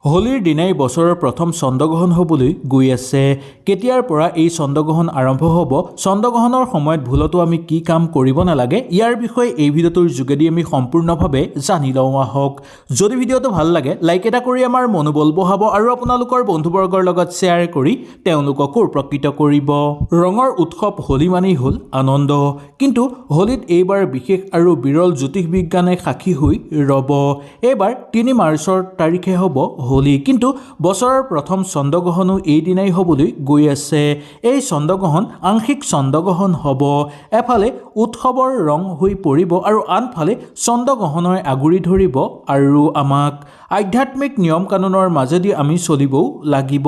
হোলীৰ দিনাই বছৰৰ প্ৰথম চন্দ্ৰগ্ৰহণ হ'বলৈ গৈ আছে। কেতিয়াৰ পৰা এই চন্দ্ৰগ্ৰহণ আৰম্ভ হ'ব, চন্দ্ৰগ্ৰহণৰ সময়ত ভুলতো আমি কি কাম কৰিব নালাগে, ইয়াৰ বিষয়ে এই ভিডিঅ'টোৰ যোগেদি আমি সম্পূৰ্ণভাৱে জানি লওঁ আহক। যদি ভিডিঅ'টো ভাল লাগে লাইক এটা কৰি আমাৰ মনোবল বঢ়াব আৰু আপোনালোকৰ বন্ধুবৰ্গৰ লগত শ্বেয়াৰ কৰি তেওঁলোককো উপকৃত কৰিব। ৰঙৰ উৎসৱ হোলী মানেই হ'ল আনন্দ, কিন্তু হোলীত এইবাৰ বিশেষ আৰু বিৰল জ্যোতিষবিজ্ঞানে সাক্ষী হৈ ৰ'ব। এইবাৰ ৩ মাৰ্চৰ তাৰিখে হ'ব হোলী, কিন্তু বছৰৰ প্ৰথম চন্দ্ৰগ্ৰহণো এইদিনাই হ'বলৈ গৈ আছে। এই চন্দ্ৰগ্ৰহণ আংশিক চন্দ্ৰগ্ৰহণ হ'ব। এফালে উৎসৱৰ ৰং হৈ পৰিব আৰু আনফালে চন্দ্ৰগ্ৰহণই আগুৰি ধৰিব আৰু আমাক আধ্যাত্মিক নিয়ম কানুনৰ মাজেদি আমি চলিবও লাগিব।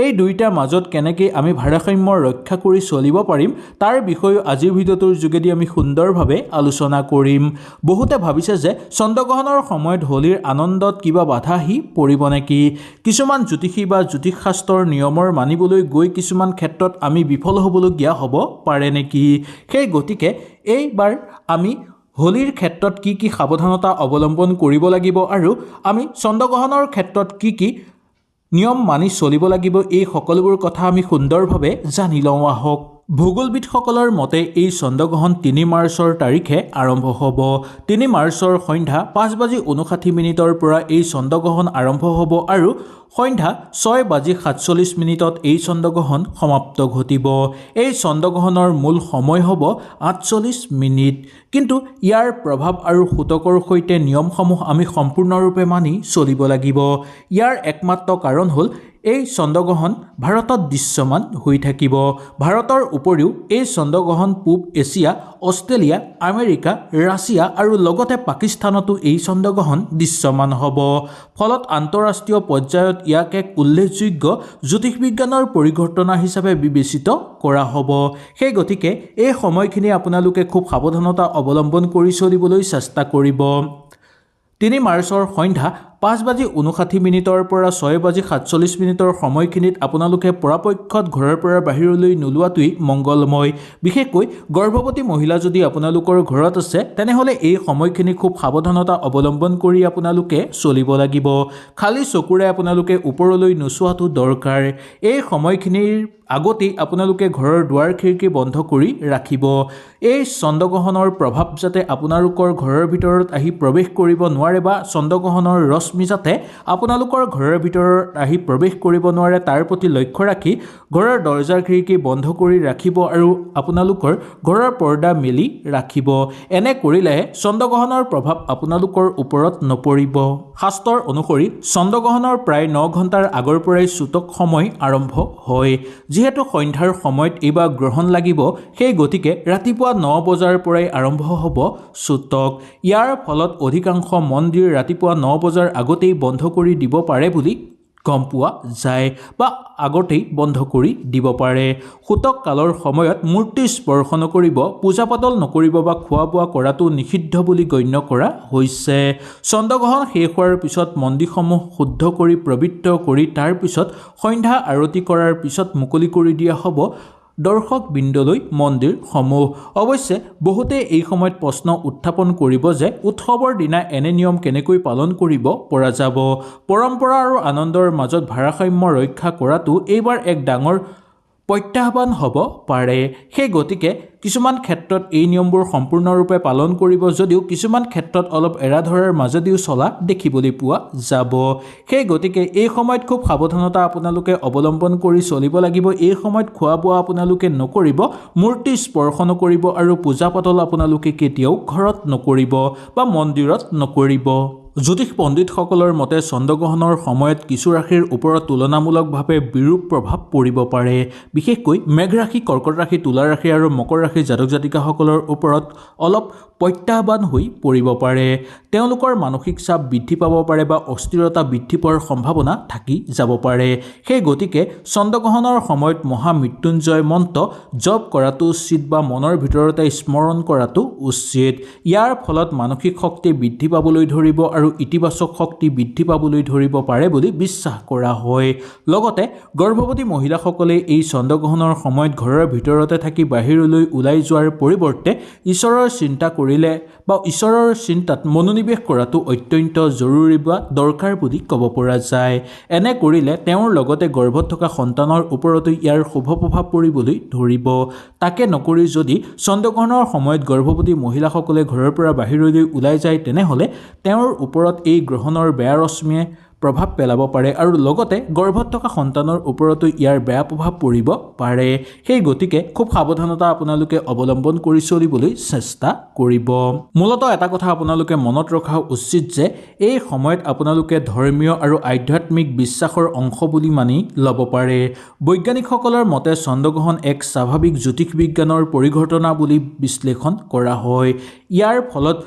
এই দুইটাৰ মাজত কেনেকৈ আমি ভাৰসাম্য ৰক্ষা কৰি চলিব পাৰিম তাৰ বিষয়েও আজিৰ ভিডিঅ'টোৰ যোগেদি আমি সুন্দৰভাৱে আলোচনা কৰিম। বহুতে ভাবিছে যে চন্দ্ৰগ্ৰহণৰ সময়ত হোলীৰ আনন্দত কিবা বাধা আহি পৰিব নেকি, কিছুমান জ্যোতিষী বা জ্যোতিষ শাস্ত্ৰৰ নিয়মৰ মানিবলৈ গৈ কিছুমান ক্ষেত্ৰত আমি বিফল হ'বলগীয়া হ'ব পাৰে নেকি। সেই গতিকে এইবাৰ আমি হোলীৰ ক্ষেত্ৰত কি কি সাৱধানতা অৱলম্বন কৰিব লাগিব আৰু আমি চন্দ্ৰগ্ৰহণৰ ক্ষেত্ৰত কি কি নিয়ম মানি চলিব লাগিব, এই সকলোবোৰ কথা আমি সুন্দৰভাৱে জানি লওঁ আহক। ভূগোলবিদসকলৰ মতে এই চন্দ্ৰগ্ৰহণ ৩ মাৰ্চৰ তাৰিখে আৰম্ভ হ'ব। ৩ মাৰ্চৰ সন্ধ্যা ৫:৫৯ পৰা এই চন্দ্ৰগ্ৰহণ আৰম্ভ হ'ব আৰু সন্ধ্যা ৬:৪৭ এই চন্দ্ৰগ্ৰহণ সমাপ্ত ঘটিব। এই চন্দ্ৰগ্ৰহণৰ মূল সময় হ'ব ৪৮ মিনিট, কিন্তু ইয়াৰ প্ৰভাৱ আৰু সূতকৰ সৈতে নিয়মসমূহ আমি সম্পূৰ্ণৰূপে মানি চলিব লাগিব। ইয়াৰ একমাত্ৰ কাৰণ হ'ল এই চন্দ্ৰগ্ৰহণ ভাৰতত দৃশ্যমান হৈ থাকিব। ভাৰতৰ উপৰিও এই চন্দ্ৰগ্ৰহণ পূব এছিয়া, অষ্ট্ৰেলিয়া, আমেৰিকা, ৰাছিয়া আৰু লগতে পাকিস্তানতো এই চন্দ্ৰগ্ৰহণ দৃশ্যমান হ'ব। ফলত আন্তঃৰাষ্ট্ৰীয় পৰ্যায়ত ইয়াক এক উল্লেখযোগ্য জ্যোতিষবিজ্ঞানৰ পৰিঘটনা হিচাপে বিবেচিত কৰা হ'ব। সেই গতিকে এই সময়খিনি আপোনালোকে খুব সাৱধানতা অৱলম্বন কৰি চলিবলৈ চেষ্টা কৰিব। ৩ মাৰ্চৰ সন্ধ্যা ৫:৫৯ পৰা ৬:৪৭ সময়খিনিত আপোনালোকে পৰাপক্ষত ঘৰৰ পৰা বাহিৰলৈ নোলোৱাটোৱেই মংগলময়। বিশেষকৈ গৰ্ভৱতী মহিলা যদি আপোনালোকৰ ঘৰত আছে তেনেহ'লে এই সময়খিনি খুব সাৱধানতা অৱলম্বন কৰি আপোনালোকে চলিব লাগিব। খালী চকুৰে আপোনালোকে ওপৰলৈ নোচোৱাটো দৰকাৰ। এই সময়খিনিৰ আগতেই আপোনালোকে ঘৰৰ দুৱাৰ খিৰিকী বন্ধ কৰি ৰাখিব। এই চন্দ্ৰগ্ৰহণৰ প্ৰভাৱ যাতে আপোনালোকৰ ঘৰৰ ভিতৰত আহি প্ৰৱেশ কৰিব নোৱাৰে বা চন্দ্ৰগ্ৰহণৰ ৰশ্মি যাতে আপোনালোকৰ ঘৰৰ ভিতৰত আহি প্ৰৱেশ কৰিব নোৱাৰে তাৰ প্ৰতি লক্ষ্য ৰাখি ঘৰৰ দৰ্জা খিৰিকী বন্ধ কৰি ৰাখিব আৰু আপোনালোকৰ ঘৰৰ পৰ্দা মেলি ৰাখিব। এনে কৰিলেহে চন্দ্ৰগ্ৰহণৰ প্ৰভাৱ আপোনালোকৰ ওপৰত নপৰিব। শাস্ত্ৰৰ অনুসৰি চন্দ্ৰগ্ৰহণৰ প্ৰায় ৯ ঘণ্টাৰ আগৰ পৰাই সূতক সময় আৰম্ভ হয়। যিহেতু সন্ধ্যাৰ সময়ত এইবাৰ গ্ৰহণ লাগিব, সেই গতিকে ৰাতিপুৱা ৯ বজাৰ পৰাই আৰম্ভ হ'ব সূতক। ইয়াৰ ফলত অধিকাংশ মন্দিৰ ৰাতিপুৱা ৯ বজাৰ আগতেই বন্ধ কৰি দিব পাৰে বুলি গম পোৱা যায় বা আগতেই বন্ধ কৰি দিব পাৰে। সূতক কালৰ সময়ত মূৰ্তি স্পৰ্শ নকৰিব, পূজা পাতল নকৰিব বা খোৱা বোৱা কৰাটো নিষিদ্ধ বুলি গণ্য কৰা হৈছে। চন্দ্ৰগ্ৰহণ শেষ হোৱাৰ পিছত মন্দিৰসমূহ শুদ্ধ কৰি পবিত্ৰ কৰি তাৰ পিছত সন্ধ্যা আৰতি কৰাৰ পিছত মুকলি কৰি দিয়া হ'ব দৰ্শকবৃন্দলৈ মন্দিৰসমূহ। অৱশ্যে বহুতে এই সময়ত প্ৰশ্ন উত্থাপন কৰিব যে উৎসৱৰ দিনা এনে নিয়ম কেনেকৈ পালন কৰিব পৰা যাব। পৰম্পৰা আৰু আনন্দৰ মাজত ভাৰসাম্য ৰক্ষা কৰাটো এইবাৰ এক ডাঙৰ প্ৰত্যাহ্বান হ'ব পাৰে। সেই গতিকে কিছুমান ক্ষেত্ৰত এই নিয়মবোৰ সম্পূৰ্ণৰূপে পালন কৰিব যদিও কিছুমান ক্ষেত্ৰত অলপ এৰাধৰাৰ মাজেদিও চলা দেখিবলৈ পোৱা যাব। সেই গতিকে এই সময়ত খুব সাৱধানতা আপোনালোকে অৱলম্বন কৰি চলিব লাগিব। এই সময়ত খোৱা বোৱা আপোনালোকে নকৰিব, মূৰ্তি স্পৰ্শ নকৰিব আৰু পূজা পাতল আপোনালোকে কেতিয়াও ঘৰত নকৰিব বা মন্দিৰত নকৰিব। জ্যোতিষ পণ্ডিতসকলৰ মতে চন্দ্ৰগ্ৰহণৰ সময়ত কিছু ৰাশিৰ ওপৰত তুলনামূলকভাৱে বিৰূপ প্ৰভাৱ পৰিব পাৰে। বিশেষকৈ মেঘ ৰাশি, কৰ্কট ৰাশি, তুলা ৰাশি আৰু মকৰ ৰাশিৰ জাতক জাতিকাসকলৰ ওপৰত অলপ প্ৰত্যাহ্বান হৈ পৰিব পাৰে। তেওঁলোকৰ মানসিক চাপ বৃদ্ধি পাব পাৰে বা অস্থিৰতা বৃদ্ধি পোৱাৰ সম্ভাৱনা থাকি যাব পাৰে। সেই গতিকে চন্দ্ৰগ্ৰহণৰ সময়ত মহামৃত্যুঞ্জয় মন্ত্ৰ জপ কৰাটো উচিত বা মনৰ ভিতৰতে স্মৰণ কৰাটো উচিত। ইয়াৰ ফলত মানসিক শক্তি বৃদ্ধি পাবলৈ ধৰিব আৰু আৰু ইতিবাচক শক্তি বৃদ্ধি পাবলৈ ধৰিব পাৰে বুলি বিশ্বাস কৰা হয়। লগতে গৰ্ভৱতী মহিলাসকলে এই চন্দ্ৰগ্ৰহণৰ সময়ত ঘৰৰ ভিতৰতে থাকি বাহিৰলৈ ওলাই যোৱাৰ পৰিৱৰ্তে ঈশ্বৰৰ চিন্তা কৰিলে বা ঈশ্বৰৰ চিন্তাত মনোনিৱেশ কৰাটো অত্যন্ত জৰুৰী বা দৰকাৰ বুলি ক'ব পৰা যায়। এনে কৰিলে তেওঁৰ লগতে গৰ্ভত থকা সন্তানৰ ওপৰতো ইয়াৰ শুভ প্ৰভাৱ পৰিবলৈ ধৰিব। তাকে নকৰি যদি চন্দ্ৰগ্ৰহণৰ সময়ত গৰ্ভৱতী মহিলাসকলে ঘৰৰ পৰা বাহিৰলৈ ওলাই যায় তেনেহ'লে তেওঁৰ ওপৰত এই গ্ৰহণৰ বেয়া ৰশ্মিয়ে প্ৰভাৱ পেলাব পাৰে আৰু লগতে গৰ্ভত থকা সন্তানৰ ওপৰতো ইয়াৰ বেয়া প্ৰভাৱ পৰিব পাৰে। সেই গতিকে খুব সাৱধানতা আপোনালোকে অৱলম্বন কৰি চলিবলৈ চেষ্টা কৰিব। মূলতঃ এটা কথা আপোনালোকে মনত ৰখা উচিত যে এই সময়ত আপোনালোকে ধৰ্মীয় আৰু আধ্যাত্মিক বিশ্বাসৰ অংশ বুলি মানি ল'ব পাৰে। বৈজ্ঞানিকসকলৰ মতে চন্দ্ৰগ্ৰহণ এক স্বাভাৱিক জ্যোতিষবিজ্ঞানৰ পৰিঘটনা বুলি বিশ্লেষণ কৰা হয়। ইয়াৰ ফলত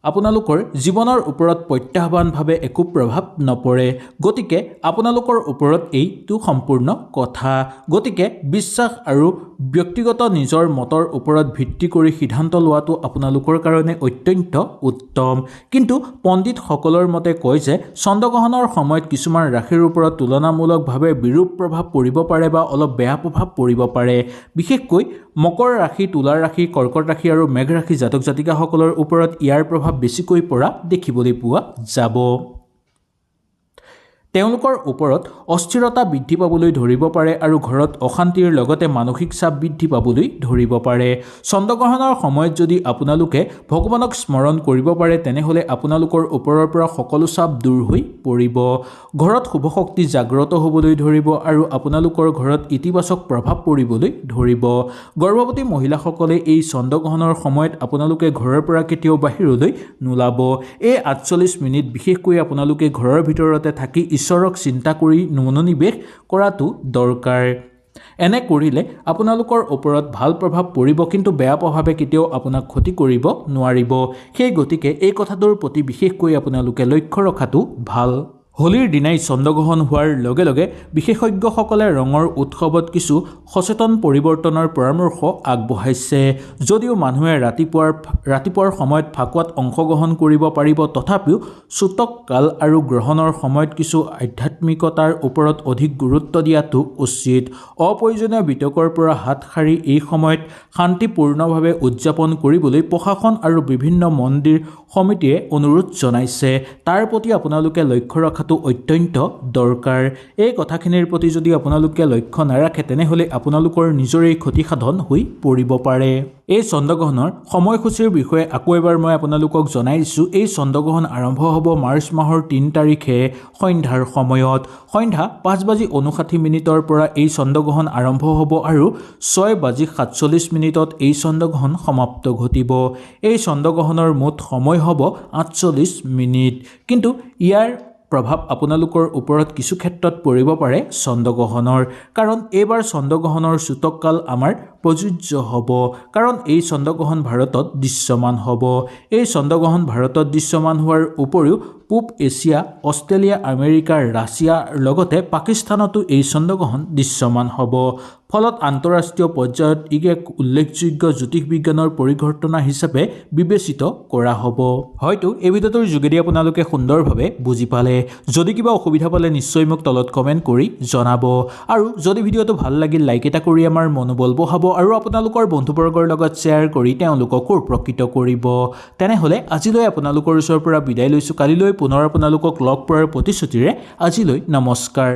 আপোনালোকৰ জীৱনৰ ওপৰত প্ৰত্যাহ্বানভাৱে একো প্ৰভাৱ নপৰে। গতিকে আপোনালোকৰ ওপৰত এইটো সম্পূৰ্ণ কথা। গতিকে বিশ্বাস আৰু ব্যক্তিগত নিজৰ মতৰ ওপৰত ভিত্তি কৰি সিদ্ধান্ত লোৱাটো আপোনালোকৰ কাৰণে অত্যন্ত উত্তম। কিন্তু পণ্ডিতসকলৰ মতে কয় যে চন্দ্ৰগ্ৰহণৰ সময়ত কিছুমান ৰাশিৰ ওপৰত তুলনামূলকভাৱে বিৰূপ প্ৰভাৱ পৰিব পাৰে বা অলপ বেয়া প্ৰভাৱ পৰিব পাৰে। বিশেষকৈ মকৰ ৰাশি, তুলা ৰাশি, কৰ্কট ৰাশি আৰু মেঘ ৰাশি জাতক জাতিকাসকলৰ ওপৰত ইয়াৰ প্ৰভাৱ বেছিকৈ পৰা দেখিবলৈ পোৱা যাব। তেওঁলোকৰ ওপৰত অস্থিৰতা বৃদ্ধি পাবলৈ ধৰিব পাৰে আৰু ঘৰত অশান্তিৰ লগতে মানসিক চাপ বৃদ্ধি পাবলৈ ধৰিব পাৰে। চন্দ্ৰগ্ৰহণৰ সময়ত যদি আপোনালোকে ভগৱানক স্মৰণ কৰিব পাৰে তেনেহ'লে আপোনালোকৰ ওপৰৰ পৰা সকলো চাপ দূৰ হৈ পৰিব। ঘৰত শুভ শক্তি জাগ্ৰত হ'বলৈ ধৰিব আৰু আপোনালোকৰ ঘৰত ইতিবাচক প্ৰভাৱ পৰিবলৈ ধৰিব। গৰ্ভৱতী মহিলাসকলে এই চন্দ্ৰগ্ৰহণৰ সময়ত আপোনালোকে ঘৰৰ পৰা কেতিয়াও বাহিৰলৈ নোলাব। এই ৪৮ মিনিট বিশেষকৈ আপোনালোকে ঘৰৰ ভিতৰতে থাকি ঈশ্বৰক চিন্তা কৰি মনোনিৱেশ কৰাটো দৰকাৰ। এনে কৰিলে আপোনালোকৰ ওপৰত ভাল প্ৰভাৱ পৰিব কিন্তু বেয়া প্ৰভাৱে কেতিয়াও আপোনাক ক্ষতি কৰিব নোৱাৰিব। সেই গতিকে এই কথাটোৰ প্ৰতি বিশেষকৈ আপোনালোকে লক্ষ্য ৰখাটো ভাল। হোলীৰ দিনাই চন্দ্ৰগ্ৰহণ হোৱাৰ লগে লগে বিশেষজ্ঞসকলে ৰঙৰ উৎসৱত কিছু সচেতন পৰিৱৰ্তনৰ পৰামৰ্শ আগবঢ়াইছে। যদিও মানুহে ৰাতিপুৱাৰ সময়ত ফাকুৱাত অংশগ্ৰহণ কৰিব পাৰিব তথাপিও সূতক কাল আৰু গ্ৰহণৰ সময়ত কিছু আধ্যাত্মিকতাৰ ওপৰত অধিক গুৰুত্ব দিয়াটো উচিত। অপ্ৰয়োজনীয় বিতৰ্কৰ পৰা হাত সাৰি এই সময়ত শান্তিপূৰ্ণভাৱে উদযাপন কৰিবলৈ প্ৰশাসন আৰু বিভিন্ন মন্দিৰ সমিতিয়ে অনুৰোধ জনাইছে। তাৰ প্ৰতি আপোনালোকে লক্ষ্য ৰখাটো অত্যন্ত দৰকাৰ। এই কথাখিনিৰ প্ৰতি যদি আপোনালোকে লক্ষ্য নাৰাখে তেনেহ'লে আপোনালোকৰ নিজৰেই ক্ষতিসাধন হৈ পৰিব পাৰে। এই চন্দ্ৰগ্ৰহণৰ সময়সূচীৰ বিষয়ে আকৌ এবাৰ মই আপোনালোকক জনাই দিছোঁ। এই চন্দ্ৰগ্ৰহণ আৰম্ভ হ'ব মাৰ্চ মাহৰ ৩ তাৰিখে সন্ধ্যাৰ সময়ত। সন্ধ্যা ৫:৫৯ পৰা এই চন্দ্ৰগ্ৰহণ আৰম্ভ হ'ব আৰু ৬:৪৭ এই চন্দ্ৰগ্ৰহণ সমাপ্ত ঘটিব। এই চন্দ্ৰগ্ৰহণৰ মুঠ সময় হ'ব ৪৮ মিনিট। কিন্তু ইয়াৰ প্ৰভাৱ আপোনালোকৰ ওপৰত কিছু ক্ষেত্ৰত পৰিব পাৰে চন্দ্ৰগ্ৰহণৰ। কাৰণ এইবাৰ চন্দ্ৰগ্ৰহণৰ সূতককাল আমাৰ প্ৰযোজ্য হ'ব। কাৰণ এই চন্দ্ৰগ্ৰহণ ভাৰতত দৃশ্যমান হ'ব। এই চন্দ্ৰগ্ৰহণ ভাৰতত দৃশ্যমান হোৱাৰ উপৰিও পূব এছিয়া, অষ্ট্ৰেলিয়া, আমেৰিকা, ৰাছিয়াৰ লগতে পাকিস্তানতো এই চন্দ্ৰগ্ৰহণ দৃশ্যমান হ'ব। ফলত আন্তঃৰাষ্ট্ৰীয় পৰ্যায়ত ই এক উল্লেখযোগ্য জ্যোতিষবিজ্ঞানৰ পৰিঘটনা হিচাপে বিবেচিত কৰা হ'ব। হয়তো এই ভিডিঅ'টোৰ যোগেদি আপোনালোকে সুন্দৰভাৱে বুজি পালে। যদি কিবা অসুবিধা পালে নিশ্চয় মোক তলত কমেণ্ট কৰি জনাব। আৰু যদি ভিডিঅ'টো ভাল লাগিল লাইক এটা কৰি আমাৰ মনোবল বঢ়াব আৰু আপোনালোকৰ বন্ধুবৰ্গৰ লগত শ্বেয়াৰ কৰি তেওঁলোককো উপকৃত কৰিব। তেনেহ'লে আজিলৈ আপোনালোকৰ ওচৰৰ পৰা বিদায় লৈছোঁ। কালিলৈ পুনৰ আপোনালোকক লগ পোৱাৰ প্ৰতিশ্ৰুতিৰে আজিলৈ নমস্কাৰ।